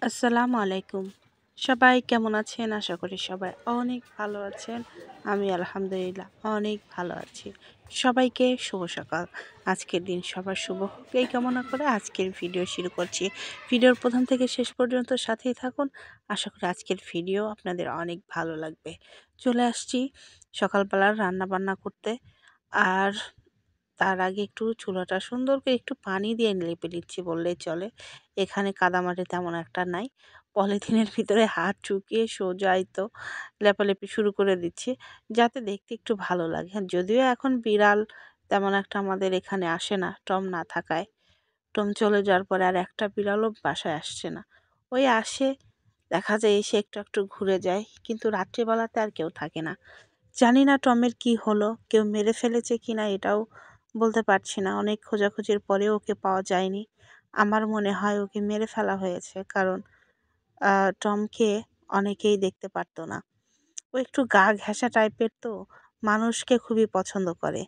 আসসালামু আলাইকুম। সবাই কেমন আছেন? আশা করি সবাই অনেক ভালো আছেন। আমি আলহামদুলিল্লাহ অনেক ভালো আছি। সবাইকে শুভ সকাল। আজকের দিন সবার শুভ হোক এই কামনা করে আজকের ভিডিও শুরু করছি। ভিডিওর প্রথম থেকে শেষ পর্যন্ত সাথেই থাকুন। আশা করি আজকের ভিডিও আপনাদের অনেক ভালো লাগবে। চলে আসছি সকালবেলার রান্নাবান্না করতে। আর তার আগে একটু চুলাটা সুন্দর করে একটু পানি দিয়ে লেপে নিচ্ছি বললেই চলে। এখানে কাদামাটি তেমন একটা নাই। পলিথিনের ভিতরে হাত ঢুকিয়ে সোজা এই তো লেপালেপি শুরু করে দিচ্ছি, যাতে দেখতে একটু ভালো লাগে। যদিও এখন বিড়াল তেমন একটা আমাদের এখানে আসে না, টম না থাকায়। টম চলে যাওয়ার পরে আর একটা বিড়ালও বাসায় আসছে না। ওই আসে, দেখা যায় এসে একটু একটু ঘুরে যায়, কিন্তু রাত্রিবেলাতে আর কেউ থাকে না। জানি না টমের কি হলো, কেউ মেরে ফেলেছে কিনা এটাও বলতে পারছি না। অনেক খোঁজাখুঁজির পরেও ওকে পাওয়া যায়নি। আমার মনে হয় ওকে মেরে ফেলা হয়েছে, কারণ টমকে অনেকেই দেখতে পারতো না। ও একটু গা ঘেঁষা টাইপের, তো মানুষকে খুবই পছন্দ করে।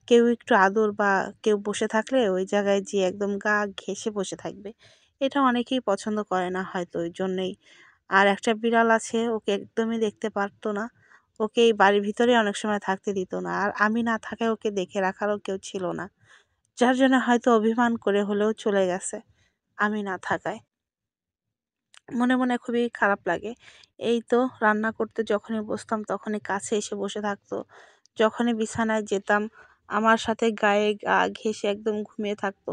কেউ একটু আদর বা কেউ বসে থাকলে ওই জায়গায় যেয়ে একদম গা ঘেঁষে বসে থাকবে। এটা অনেকেই পছন্দ করে না হয়তো, ওই জন্যেই। আর একটা বিড়াল আছে, ওকে একদমই দেখতে পারতো না। ওকে এই বাড়ির ভিতরে অনেক সময় থাকতে দিত না, আর আমি না থাকায় ওকে দেখে রাখারও কেউ ছিল না। যার জন্য হয়তো অভিমান করে হলেও চলে গেছে আমি না থাকায়। মনে মনে খুবই খারাপ লাগে। এই তো রান্না করতে যখনই বসতাম তখনই কাছে এসে বসে থাকতো। যখনই বিছানায় যেতাম আমার সাথে গায়ে গা ঘেঁষে একদম ঘুমিয়ে থাকতো।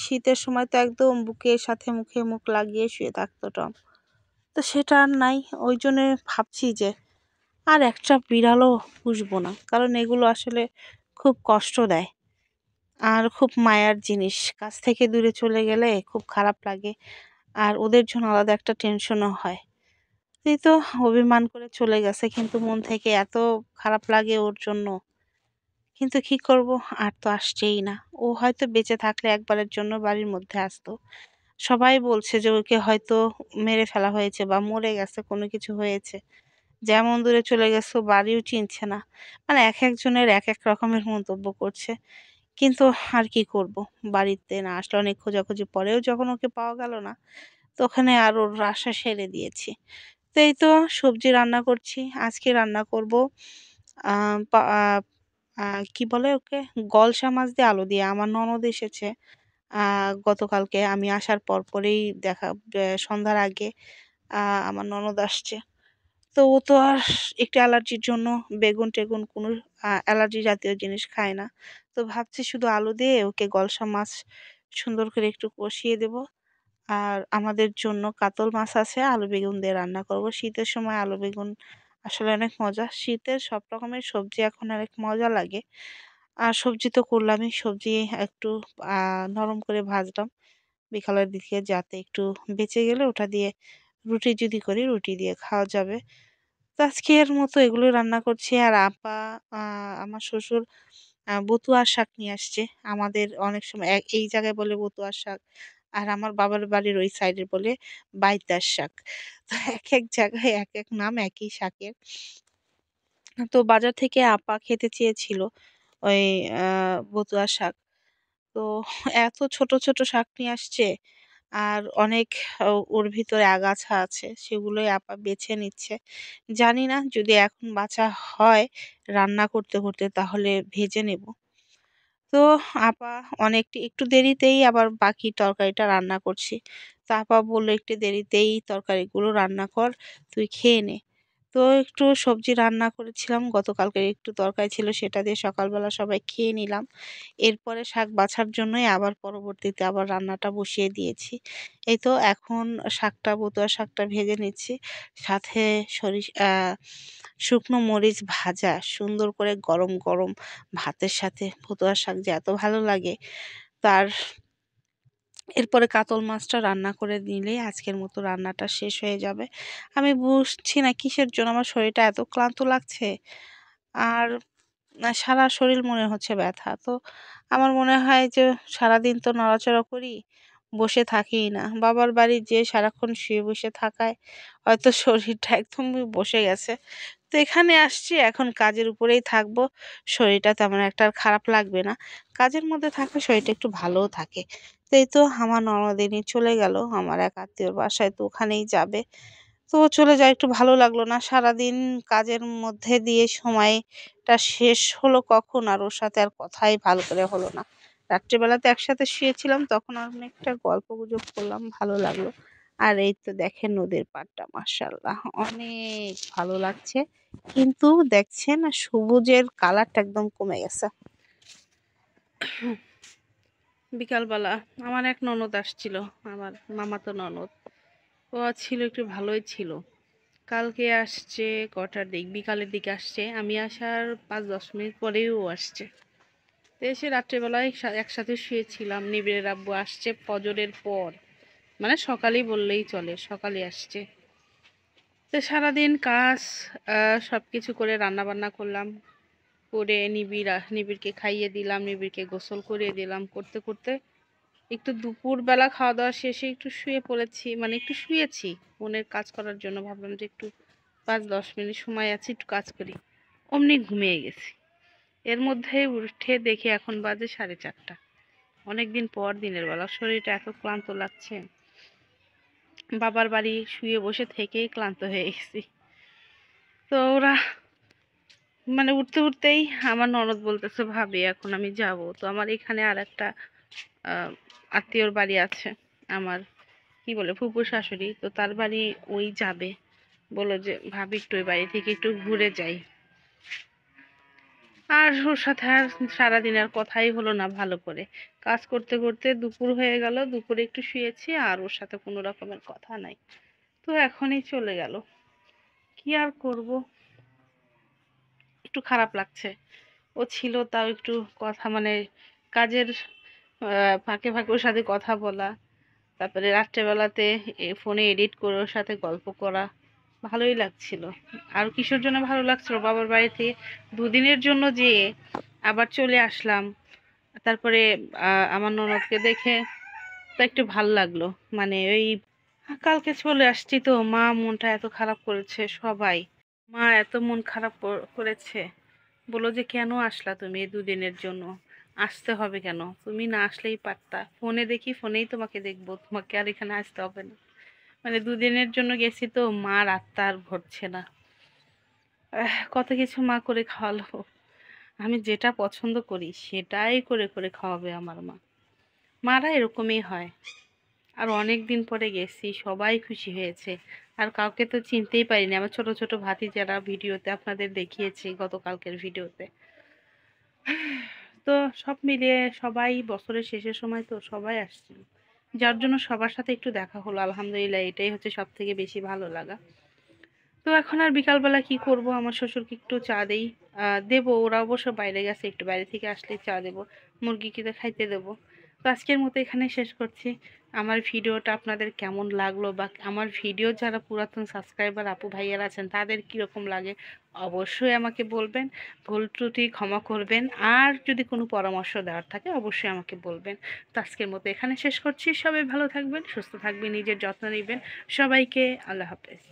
শীতের সময় তো একদম বুকের সাথে মুখে মুখ লাগিয়ে শুয়ে থাকতো টম। তো সেটা আর নাই। ওই জন্যে ভাবছি যে আর একটা বিড়ালও পুষবো না, কারণ এগুলো আসলে খুব কষ্ট দেয় আর খুব মায়ার জিনিস। কাছ থেকে দূরে চলে গেলে খুব খারাপ লাগে, আর ওদের জন্য আলাদা একটা টেনশনও হয়। এই তো অভিমান করে চলে গেছে, কিন্তু মন থেকে এত খারাপ লাগে ওর জন্য। কিন্তু কি করব, আর তো আসছেই না। ও হয়তো বেঁচে থাকলে একবারের জন্য বাড়ির মধ্যে আসতো। সবাই বলছে যে ওকে হয়তো মেরে ফেলা হয়েছে বা মরে গেছে, কোনো কিছু হয়েছে। যেমন দূরে চলে গেছে ও বাড়িও চিনছে না। মানে এক একজনের এক এক রকমের মন্তব্য করছে। কিন্তু আর কি করব, বাড়িতে না আসলে অনেক খোঁজাখুঁজি পরেও যখন ওকে পাওয়া গেল না, তো ওখানে আর ওর আশা ছেড়ে দিয়েছি। তো এই তো সবজি রান্না করছি। আজকে রান্না করব কি বলে ওকে, গলসা মাছ দিয়ে আলু দিয়ে। আমার ননদ এসেছে গতকালকে। আমি আসার পরেই দেখা, সন্ধ্যার আগে আমার ননদ আসছে। তো ও তো আর একটু অ্যালার্জির জন্য বেগুন টেগুন কোনো অ্যালার্জি জাতীয় জিনিস খায় না। তো ভাবছি শুধু আলু দিয়ে ওকে গলসা মাছ সুন্দর করে একটু কষিয়ে দেব। আর আমাদের জন্য কাতল মাছ আছে, আলু বেগুন দিয়ে রান্না করব। শীতের সময় আলু বেগুন আসলে অনেক মজা। শীতের সব রকমের সবজি এখন অনেক মজা লাগে। আর সবজি তো করলামই, সবজি একটু নরম করে ভাজলাম বিকালের দিকে, যাতে একটু বেঁচে গেলে ওটা দিয়ে রুটি যদি করি রুটি দিয়ে খাওয়া যাবে। তো আজকের মতো এগুলোই রান্না করছি। আর আপা, আমার শ্বশুর বতুয়ার শাক নিয়ে আসছে। আমাদের অনেক সময় এই জায়গায় বলে বতুয়ার শাক, আর আমার বাবার বাড়ির ওই সাইডে বলে বাইতার শাক। তো এক এক জায়গায় এক এক নাম একই শাকের। তো বাজার থেকে আপা খেতে চেয়েছিল ওই বতুয়া শাক। তো এত ছোট ছোট শাক নিয়ে আসছে, আর অনেক ওর ভিতরে আগাছা আছে, সেগুলোই আপা বেছে নিচ্ছে। জানি না যদি এখন বাছা হয় রান্না করতে করতে তাহলে ভেজে নেব। তো আপা অনেকটি একটু দেরিতেই আবার বাকি তরকারিটা রান্না করছি। তো আপা বলল একটু দেরিতেই তরকারিগুলো রান্না কর, তুই খেয়ে নে। তো একটু সবজি রান্না করেছিলাম, গতকালকের একটু তরকারি ছিল সেটা দিয়ে সকালবেলা সবাই খেয়ে নিলাম। এরপরে শাক বাছার জন্যই আবার পরবর্তীতে আবার রান্নাটা বসিয়ে দিয়েছি। এই তো এখন শাকটা, বতুয়া শাকটা ভেজে নিচ্ছি। সাথে শুকনো মরিচ ভাজা সুন্দর করে গরম গরম ভাতের সাথে ভতুয়া শাক যে এত ভালো লাগে। তার এরপরে কাতল মাছটা রান্না করে নিলেই আজকের মতো রান্নাটা শেষ হয়ে যাবে। আমি বুঝছি না কিসের জন্য আমার শরীরটা এত ক্লান্ত লাগছে। আর সারা শরীর মনে হচ্ছে ব্যথা। তো আমার মনে হয় যে সারাদিন তো নড়াচড়া করি, বসে থাকিই না। বাবার বাড়ি যেয়ে সারাক্ষণ শুয়ে বসে থাকায় হয়তো শরীরটা একদমই বসে গেছে। তো এখানে আসছি, এখন কাজের উপরেই থাকবো। শরীরটা তেমন একটা আর খারাপ লাগবে না। কাজের মধ্যে থাকলে শরীরটা একটু ভালোও থাকে। তো আসতেই তো আমার ননদিনী চলে গেল আমার এক আত্মীয়র বাসায়, তো ওখানেই যাবে। তো ও চলে যায়, একটু ভালো লাগলো না। সারাদিন কাজের মধ্যে দিয়ে সময়টা শেষ হলো কখন, আর ওর সাথে আর কথাই ভালো করে হলো না। রাত্রিবেলাতে একসাথে শুয়েছিলাম, তখন অনেকটা গল্পগুজব করলাম, ভালো লাগলো। আর এই তো দেখেন নদীর পাড়টা মাশাআল্লাহ অনেক ভালো লাগছে, কিন্তু দেখছেন সবুজের কালারটা একদম কমে গেছে। বিকালবেলা আমার এক ননদ আসছিল, আমার মামাতো ননদ। ও ছিল একটু ভালোই ছিল। কালকে আসছে কটার দিক, বিকালের দিকে আসছে। আমি আসার 5-10 মিনিট পরেই ও আসছে। তো এসে রাত্রেবেলায় একসাথে শুয়েছিলাম। নিবিড়ের আব্বু আসছে ফজরের পর, মানে সকালেই বললেই চলে, সকালে আসছে। তো সারাদিন কাজ সব কিছু করে রান্না বান্না করলাম, করে নিবিড়কে খাইয়ে দিলাম, নিবিড়কে গোসল করিয়ে দিলাম। করতে করতে একটু দুপুরবেলা খাওয়া দাওয়া শেষে একটু শুয়ে পড়েছি, মানে একটু শুয়েছি মনের কাজ করার জন্য। ভাবলাম যে একটু 5-10 মিনিট সময় আছে, একটু কাজ করি। অমনি ঘুমিয়ে গেছি। এর মধ্যে উঠে দেখি এখন বাজে 4:30। অনেকদিন পর দিনের বেলা শরীরটা এত ক্লান্ত লাগছে। বাবার বাড়ি শুয়ে বসে থেকেই ক্লান্ত হয়ে গেছি। তো ওরা মানে উঠতে উঠতেই আমার ননদ বলতেছে, ভাবি এখন আমি যাব। তো আমার এখানে আর একটা আত্মীয়র বাড়ি আছে, আমার কি বলে ফুপু শাশুড়ি, তো তার বাড়ি ওই যাবে। বললো যে ভাবি একটু ওই বাড়ি থেকে একটু ঘুরে যাই। আর ওর সাথে আর সারাদিন আর কথাই হলো না ভালো করে। কাজ করতে করতে দুপুর হয়ে গেল, দুপুরে একটু শুয়েছি, আর ওর সাথে কোনো রকমের কথা নাই। তো এখনই চলে গেল, কি আর করব। একটু খারাপ লাগছে। ও ছিল তাও একটু কথা, মানে কাজের ফাঁকে ফাঁকে ওর সাথে কথা বলা, তারপরে রাত্রেবেলাতে ফোনে এডিট করে ওর সাথে গল্প করা, ভালোই লাগছিল। আর কিসের জন্য ভালো লাগছিল, বাবার বাড়িতে 2 দিনের জন্য যেয়ে আবার চলে আসলাম। তারপরে আমার ননদকে দেখে তো একটু ভাল লাগলো। মানে ওই কালকে চলে আসছি, তো মা মনটা এত খারাপ করেছে সবাই। মা এত মন খারাপ করেছে, বললো যে কেন আসলা তুমি এই 2 দিনের জন্য, আসতে হবে কেন, তুমি না আসলেই পারতা। ফোনে দেখি, ফোনেই তোমাকে দেখবো, তোমাকে আর এখানে আসতে হবে না। মানে 2 দিনের জন্য গেছি, তো মার আত্মা আর ভরছে না। কত কিছু মা করে খাওয়ালো, আমি যেটা পছন্দ করি সেটাই করে করে খাওয়াবে আমার মা। মারা এরকমই হয়। আর অনেক দিন পরে গেছি, সবাই খুশি হয়েছে। আর কাউকে তো চিনতেই পারিনি, আমার ছোট ছোট ভাতিজারা ভিডিওতে আপনাদের দেখিয়েছি গতকালকের ভিডিওতে। তো সব মিলিয়ে সবাই বছরের শেষের সময় তো সবাই আসছিল, যার জন্য সবার সাথে একটু দেখা হলো। আলহামদুলিল্লাহ, এটাই হচ্ছে সব থেকে বেশি ভালো লাগা। তো এখন আর বিকালবেলা কি করব, আমার শ্বশুরকে একটু চা দেই, দেবো। ওরা অবশ্য বাইরে গেছে, একটু বাইরে থেকে আসলে চা দেবো, মুরগিকে তো খাইতে দেবো। তো আজকের মতো এখানে শেষ করছি। আমার ভিডিওটা আপনাদের কেমন লাগলো, বা আমার ভিডিও যারা পুরাতন সাবস্ক্রাইবার আপু ভাইয়ারা আছেন তাদের কীরকম লাগে অবশ্যই আমাকে বলবেন। ভুল ত্রুটি ক্ষমা করবেন, আর যদি কোনো পরামর্শ দেওয়ার থাকে অবশ্যই আমাকে বলবেন। তো আজকের মতো এখানে শেষ করছি। সবাই ভালো থাকবেন, সুস্থ থাকবেন, নিজের যত্ন নেবেন। সবাইকে আল্লাহ হাফেজ।